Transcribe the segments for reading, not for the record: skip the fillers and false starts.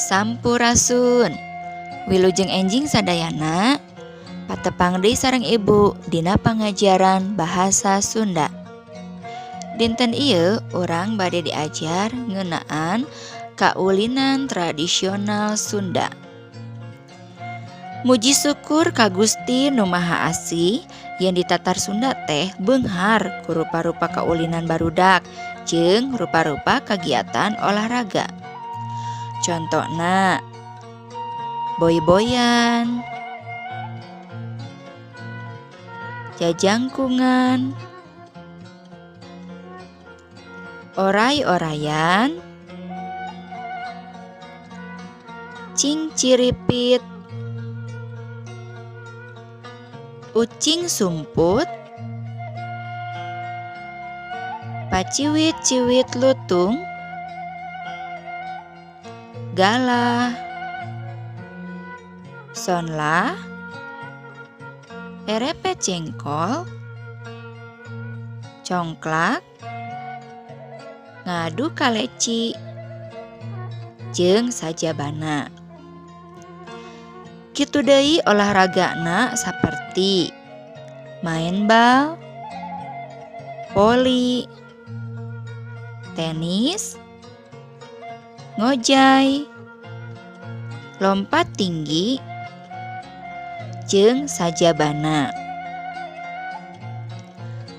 Sampurasun. Wilujeng enjing sadayana patepang deui sareng ibu dina pangajaran bahasa Sunda. Dinten ieu urang bade diajar ngeunaan kaulinan tradisional Sunda. Muji syukur ka Gusti Nu Maha Asih yen di tatar Sunda teh beunghar ku rupa-rupa kaulinan barudak jeung rupa-rupa kagiatan olahraga. Contona boy-boyan, jajangkungan, oray-orayan, cingciripit, ucing sumput, paciwit-ciwit lutung, galah, sonlah, erepet jengkol, congklak, ngadu kaleci, jeung sajabana. Kitu deui olahragana saperti main bal, voli, tenis, ngojay, lompat tinggi, jeung sajabana.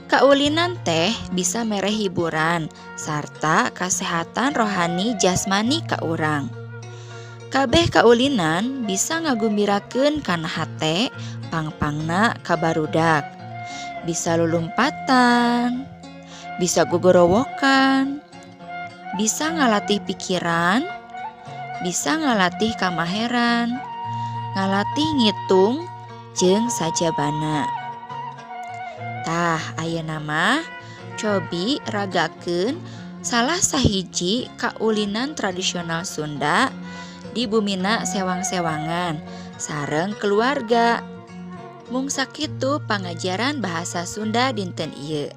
Kaulinan teh bisa mere hiburan sarta kasehatan rohani jasmani ka urang. Kabeh kaulinan bisa ngagumbirakeun kana hate pangpangna ka barudak. Bisa lulumpatan, bisa gogorowokan, bisa ngalatih pikiran, bisa ngalatih kamaheran, ngalatih ngitung jeung sajabana. Tah ayeuna mah cobi ragakeun salah sahiji kaulinan tradisional Sunda di bumina sewang-sewangan sareng keluarga. Mung sakitu pangajaran bahasa Sunda dinten ieu.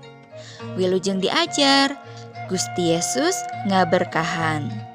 Wilujeng diajar. Gusti Yesus ngaberkahan.